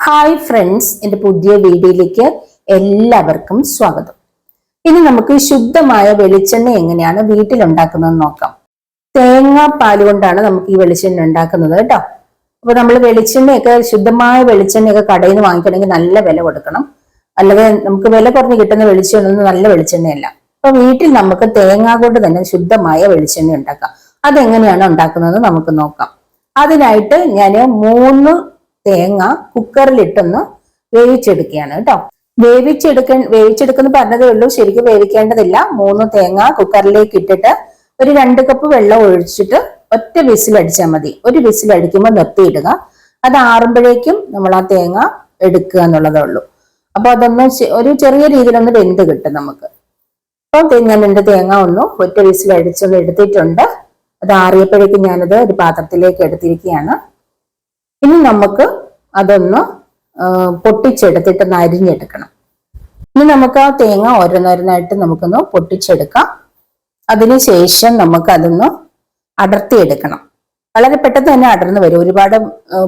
Hi friends, എൻ്റെ പുതിയ വീഡിയോയിലേക്ക് എല്ലാവർക്കും സ്വാഗതം. ഇനി നമുക്ക് ശുദ്ധമായ വെളിച്ചെണ്ണ എങ്ങനെയാണ് വീട്ടിൽ ഉണ്ടാക്കുന്നതെന്ന് നോക്കാം. തേങ്ങാപ്പാൽ കൊണ്ടാണ് നമുക്ക് ഈ വെളിച്ചെണ്ണ ഉണ്ടാക്കുന്നത് കേട്ടോ. അപ്പൊ നമ്മൾ വെളിച്ചെണ്ണയൊക്കെ ശുദ്ധമായ വെളിച്ചെണ്ണയൊക്കെ കടയിൽ നിന്ന് വാങ്ങിക്കണമെങ്കിൽ നല്ല വില കൊടുക്കണം. അല്ലാതെ നമുക്ക് വില കുറഞ്ഞ് കിട്ടുന്ന വെളിച്ചെണ്ണ നല്ല വെളിച്ചെണ്ണയല്ല. അപ്പൊ വീട്ടിൽ നമുക്ക് തേങ്ങ കൊണ്ട് തന്നെ ശുദ്ധമായ വെളിച്ചെണ്ണ ഉണ്ടാക്കാം. അതെങ്ങനെയാണ് ഉണ്ടാക്കുന്നത് നമുക്ക് നോക്കാം. അതിനായിട്ട് ഞാൻ 3 തേങ്ങ കുക്കറിലിട്ടൊന്ന് വേവിച്ചെടുക്കുകയാണ് കേട്ടോ. വേവിച്ചെടുക്കുന്ന പറഞ്ഞതേ ഉള്ളൂ, ശരിക്കും വേവിക്കേണ്ടതില്ല. 3 തേങ്ങ കുക്കറിലേക്ക് ഇട്ടിട്ട് ഒരു 2 കപ്പ് വെള്ളം ഒഴിച്ചിട്ട് ഒറ്റ വിസിൽ അടിച്ചാൽ മതി. ഒരു വിസിൽ അടിക്കുമ്പോൾ നിർത്തിയിടുക. അത് ആറുമ്പോഴേക്കും നമ്മൾ ആ തേങ്ങ എടുക്കുക എന്നുള്ളതേ ഉള്ളൂ. അപ്പൊ അതൊന്ന് ഒരു ചെറിയ രീതിയിലൊന്ന് വെന്ത് കിട്ടും നമുക്ക്. അപ്പൊ ഞാൻ എൻ്റെ തേങ്ങ ഒറ്റ വിസിൽ അടിച്ചൊന്ന് എടുത്തിട്ടുണ്ട്. അത് ആറിയപ്പോഴേക്കും ഞാനത് ഒരു പാത്രത്തിലേക്ക് എടുത്തിരിക്കുകയാണ്. ഇനി നമുക്ക് അതൊന്ന് പൊട്ടിച്ചെടുത്തിട്ട് അരിഞ്ഞെടുക്കണം. ഇനി നമുക്ക് ആ തേങ്ങ ഓരോന്നോരോന്നായിട്ട് നമുക്കൊന്ന് പൊട്ടിച്ചെടുക്കാം. അതിനുശേഷം നമുക്ക് അതൊന്ന് അടർത്തിയെടുക്കണം. വളരെ പെട്ടെന്ന് തന്നെ അടർന്നു വരും, ഒരുപാട്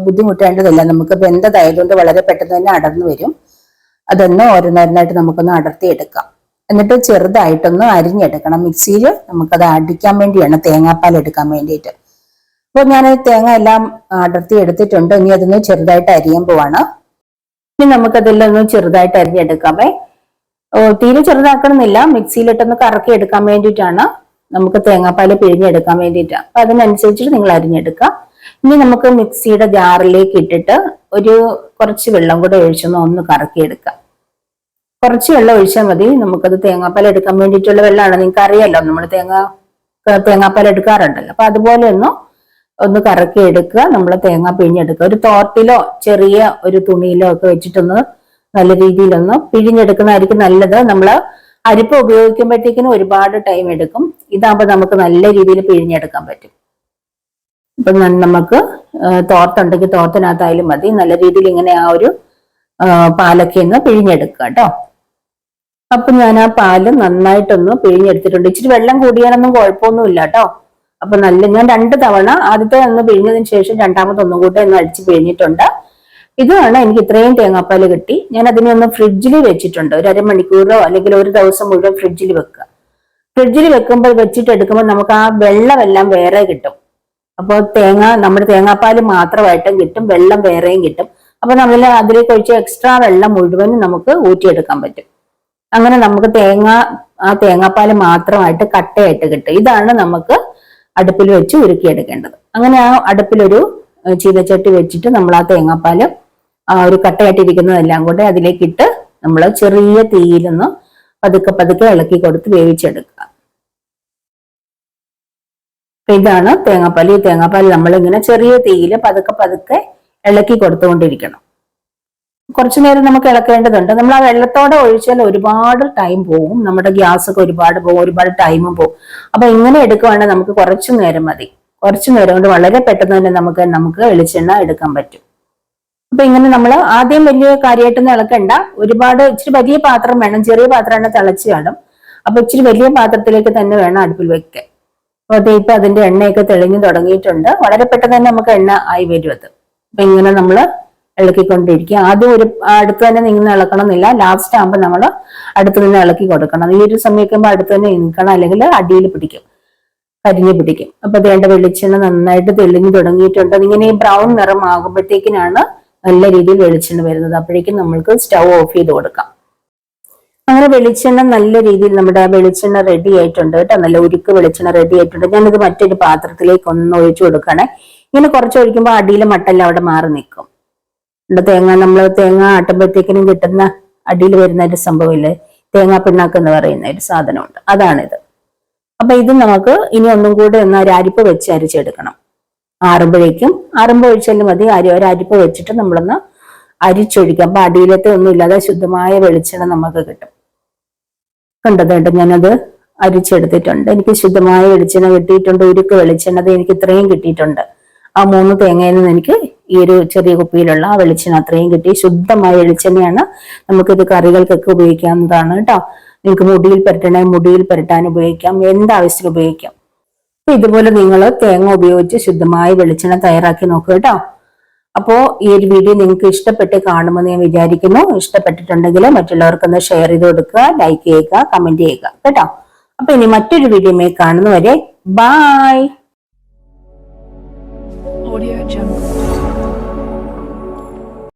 ബുദ്ധിമുട്ടേണ്ടതില്ല. നമുക്ക് വെന്തതായതുകൊണ്ട് വളരെ പെട്ടെന്ന് തന്നെ അടർന്നു വരും. അതൊന്ന് ഓരോന്നോരോന്നായിട്ട് നമുക്കൊന്ന് അടർത്തിയെടുക്കാം. എന്നിട്ട് ചെറുതായിട്ടൊന്ന് അരിഞ്ഞെടുക്കണം. മിക്സിയിൽ നമുക്കത് അടിക്കാൻ വേണ്ടിയാണ്, തേങ്ങാപ്പാൽ എടുക്കാൻ വേണ്ടിയിട്ട്. അപ്പോൾ ഞാൻ തേങ്ങ എല്ലാം അടർത്തി എടുത്തിട്ടുണ്ട്. ഇനി അതൊന്ന് ചെറുതായിട്ട് അരിയാൻ പോവാണ്. ഇനി നമുക്കതെല്ലാം ഒന്ന് ചെറുതായിട്ട് അരിഞ്ഞെടുക്കാമേ. തീരെ ചെറുതാക്കണമെന്നില്ല, മിക്സിയിലിട്ടൊന്ന് കറക്കി എടുക്കാൻ വേണ്ടിയിട്ടാണ്, നമുക്ക് തേങ്ങാപ്പാൽ പിഴിഞ്ഞെടുക്കാൻ വേണ്ടിയിട്ടാണ്. അപ്പൊ അതിനനുസരിച്ചിട്ട് നിങ്ങൾ അരിഞ്ഞെടുക്കുക. ഇനി നമുക്ക് മിക്സിയുടെ ജാറിലേക്ക് ഇട്ടിട്ട് കുറച്ച് വെള്ളം കൂടെ ഒഴിച്ചൊന്ന് കറക്കിയെടുക്കാം. കുറച്ച് വെള്ളം ഒഴിച്ചാൽ മതി. നമുക്കത് തേങ്ങാപ്പാൽ എടുക്കാൻ വേണ്ടിയിട്ടുള്ള വെള്ളമാണ്. നിങ്ങൾക്ക് അറിയാലോ, നമ്മൾ തേങ്ങാപ്പാൽ എടുക്കാറുണ്ടല്ലോ. അപ്പൊ അതുപോലെ ഒന്ന് കറക്കി എടുക്കുക. നമ്മൾ തേങ്ങ പിഴിഞ്ഞെടുക്കുക. ഒരു തോർത്തിലോ ചെറിയ ഒരു തുണിയിലോ ഒക്കെ വെച്ചിട്ടൊന്ന് നല്ല രീതിയിലൊന്ന് പിഴിഞ്ഞെടുക്കുന്നതായിരിക്കും നല്ലത്. നമ്മൾ അരിപ്പ ഉപയോഗിക്കുമ്പോഴത്തേക്കിനും ഒരുപാട് ടൈം എടുക്കും. ഇതാകുമ്പോൾ നമുക്ക് നല്ല രീതിയിൽ പിഴിഞ്ഞെടുക്കാൻ പറ്റും. ഇപ്പൊ നമുക്ക് തോർത്തുണ്ടെങ്കിൽ തോർത്തിനകത്തായാലും മതി. നല്ല രീതിയിൽ ഇങ്ങനെ ആ ഒരു പാലൊക്കെ ഒന്ന് പിഴിഞ്ഞെടുക്കുക കേട്ടോ. അപ്പൊ ഞാൻ ആ പാല് നന്നായിട്ടൊന്ന് പിഴിഞ്ഞെടുത്തിട്ടുണ്ട്. ഇച്ചിരി വെള്ളം കൂടിയാലൊന്നും കുഴപ്പമൊന്നുമില്ല കേട്ടോ. അപ്പൊ ഞാൻ 2 തവണ, ആദ്യത്തെ ഒന്ന് പിഴിഞ്ഞതിന് ശേഷം രണ്ടാമതൊന്നും കൂടെ ഒന്ന് അടിച്ച് പിഴിഞ്ഞിട്ടുണ്ട്. ഇതാണ് എനിക്ക് ഇത്രയും തേങ്ങാപ്പാൽ കിട്ടി. ഞാൻ അതിനെ ഒന്ന് ഫ്രിഡ്ജിൽ വെച്ചിട്ടുണ്ട്. ഒരു അരമണിക്കൂറോ അല്ലെങ്കിൽ ഒരു ദിവസം മുഴുവൻ ഫ്രിഡ്ജിൽ വെക്കുക. ഫ്രിഡ്ജിൽ വെക്കുമ്പോൾ വെച്ചിട്ട് എടുക്കുമ്പോൾ നമുക്ക് ആ വെള്ളമെല്ലാം വേറെ കിട്ടും. അപ്പോൾ നമ്മുടെ തേങ്ങാപ്പാൽ മാത്രമായിട്ടും കിട്ടും, വെള്ളം വേറെയും കിട്ടും. അപ്പൊ നമ്മൾ അതിലേക്ക് ഒഴിച്ച് എക്സ്ട്രാ വെള്ളം മുഴുവനും നമുക്ക് ഊറ്റിയെടുക്കാൻ പറ്റും. അങ്ങനെ നമുക്ക് ആ തേങ്ങാപ്പാൽ മാത്രമായിട്ട് കട്ടയായിട്ട് കിട്ടും. ഇതാണ് നമുക്ക് അടുപ്പിൽ വെച്ച് ഉരുക്കിയെടുക്കേണ്ടത്. അങ്ങനെ ആ അടുപ്പിലൊരു ചീനച്ചട്ടി വെച്ചിട്ട് നമ്മൾ ആ തേങ്ങാപ്പാല് ഒരു കട്ടയായിട്ടിരിക്കുന്നതെല്ലാം കൂടെ അതിലേക്കിട്ട് നമ്മൾ ചെറിയ തീയിലൊന്ന് പതുക്കെ പതുക്കെ ഇളക്കി കൊടുത്ത് വേവിച്ചെടുക്കുക. ഇതാണ് തേങ്ങാപ്പാൽ. ഈ തേങ്ങാപ്പാൽ നമ്മളിങ്ങനെ ചെറിയ തീയിൽ പതുക്കെ പതുക്കെ ഇളക്കി കൊടുത്തുകൊണ്ടിരിക്കണം. കുറച്ചു നേരം നമുക്ക് ഇളക്കേണ്ടതുണ്ട്. നമ്മൾ ആ വെള്ളത്തോടെ ഒഴിച്ചാൽ ഒരുപാട് ടൈം പോകും, നമ്മുടെ ഗ്യാസ് ഒക്കെ ഒരുപാട് പോകും, ഒരുപാട് ടൈമും പോകും. അപ്പൊ ഇങ്ങനെ എടുക്കുവാണെങ്കിൽ നമുക്ക് കുറച്ചു നേരം മതി. കുറച്ചു നേരം കൊണ്ട് വളരെ പെട്ടെന്ന് തന്നെ നമുക്ക് വെളിച്ചെണ്ണ എടുക്കാൻ പറ്റും. അപ്പൊ ഇങ്ങനെ നമ്മൾ ആദ്യം വലിയ കാര്യമായിട്ടൊന്നും ഇളക്കണ്ട. ഇച്ചിരി വലിയ പാത്രം വേണം. ചെറിയ പാത്രമാണ് തിളച്ച് കാണും. അപ്പൊ ഇച്ചിരി വലിയ പാത്രത്തിലേക്ക് തന്നെ വേണം അടുപ്പിൽ വെക്കാൻ. അപ്പൊ ഇപ്പൊ അതിന്റെ എണ്ണയൊക്കെ തെളിഞ്ഞു തുടങ്ങിയിട്ടുണ്ട്. വളരെ പെട്ടെന്ന് തന്നെ നമുക്ക് എണ്ണ ആയി വരും അത്. അപ്പൊ ഇങ്ങനെ നമ്മൾ ഇളക്കിക്കൊണ്ടിരിക്കുക. ആദ്യം അടുത്ത് തന്നെ നിന്ന് ഇളക്കണമെന്നില്ല. ലാസ്റ്റ് ആകുമ്പോൾ നമ്മൾ അടുത്ത് നിന്ന് ഇളക്കി കൊടുക്കണം. ഈ ഒരു സമയക്കുമ്പോൾ അടുത്ത് തന്നെ നിൽക്കണം, അല്ലെങ്കിൽ അടിയിൽ പിടിക്കും, കരിഞ്ഞു പിടിക്കും. അപ്പൊ വേണ്ട വെളിച്ചെണ്ണ നന്നായിട്ട് തെളിഞ്ഞു തുടങ്ങിയിട്ടുണ്ട്. ഇങ്ങനെ ഈ ബ്രൗൺ നിറം ആകുമ്പോഴത്തേക്കിനാണ് നല്ല രീതിയിൽ വെളിച്ചെണ്ണ വരുന്നത്. അപ്പോഴേക്കും നമ്മൾക്ക് സ്റ്റൗ ഓഫ് ചെയ്ത് കൊടുക്കാം. അങ്ങനെ വെളിച്ചെണ്ണ നല്ല രീതിയിൽ നമ്മുടെ വെളിച്ചെണ്ണ റെഡി ആയിട്ടുണ്ട് കേട്ടോ. നല്ല ഉരുക്ക് വെളിച്ചെണ്ണ റെഡി ആയിട്ടുണ്ട്. ഞാനിത് മറ്റൊരു പാത്രത്തിലേക്ക് ഒന്ന് ഒഴിച്ചു കൊടുക്കണേ. ഇങ്ങനെ കുറച്ച് ഒഴിക്കുമ്പോൾ അടിയിലെ മട്ടെല്ലാം അവിടെ മാറി നിൽക്കും. നമ്മൾ തേങ്ങ ആട്ടുമ്പോഴത്തേക്കിനും കിട്ടുന്ന അടിയിൽ വരുന്ന ഒരു സംഭവമില്ലേ, തേങ്ങാ പിണ്ണാക്ക് എന്ന് പറയുന്ന ഒരു സാധനമുണ്ട്, അതാണിത്. അപ്പൊ ഇത് നമുക്ക് ഇനി ഒന്നും കൂടെ ഒരു അരിപ്പ് വെച്ച് അരിച്ചെടുക്കണം. ആറുമ്പോ ഒഴിച്ചാലും മതി. ഒരരിപ്പ് വെച്ചിട്ട് നമ്മളൊന്ന് അരിച്ചൊഴിക്കാം. അപ്പൊ അടിയിലത്തെ ഒന്നും ഇല്ലാതെ ശുദ്ധമായ വെളിച്ചെണ്ണ നമുക്ക് കിട്ടും. കണ്ടതുകൊണ്ട് ഞാനത് അരിച്ചെടുത്തിട്ടുണ്ട്. എനിക്ക് ശുദ്ധമായ വെളിച്ചെണ്ണ കിട്ടിയിട്ടുണ്ട്. ഉരുക്ക് വെളിച്ചെണ്ണ എനിക്ക് ഇത്രയും കിട്ടിയിട്ടുണ്ട്. ആ 3 തേങ്ങയിൽ നിന്ന് എനിക്ക് ഈ ഒരു ചെറിയ കുപ്പിയിലുള്ള ആ വെളിച്ചെണ്ണ അത്രയും കിട്ടി. ശുദ്ധമായ വെളിച്ചെണ്ണയാണ്. നമുക്കിത് കറികൾക്കൊക്കെ ഉപയോഗിക്കാവുന്നതാണ് കേട്ടോ. നിങ്ങൾക്ക് മുടിയിൽ പുരട്ടാൻ ഉപയോഗിക്കാം, എന്താവശ്യത്തിന് ഉപയോഗിക്കാം. അപ്പൊ ഇതുപോലെ നിങ്ങൾ തേങ്ങ ഉപയോഗിച്ച് ശുദ്ധമായ വെളിച്ചെണ്ണ തയ്യാറാക്കി നോക്കുക കേട്ടോ. അപ്പോ ഈ ഒരു വീഡിയോ നിങ്ങൾക്ക് ഇഷ്ടപ്പെട്ട് കാണുമെന്ന് ഞാൻ വിചാരിക്കുന്നു. ഇഷ്ടപ്പെട്ടിട്ടുണ്ടെങ്കിൽ മറ്റുള്ളവർക്കൊന്ന് ഷെയർ ചെയ്ത് കൊടുക്കുക, ലൈക്ക് ചെയ്യുക, കമന്റ് ചെയ്യുക കേട്ടോ. അപ്പൊ ഇനി മറ്റൊരു വീഡിയോയിൽ കാണുന്നവരെ ബൈ.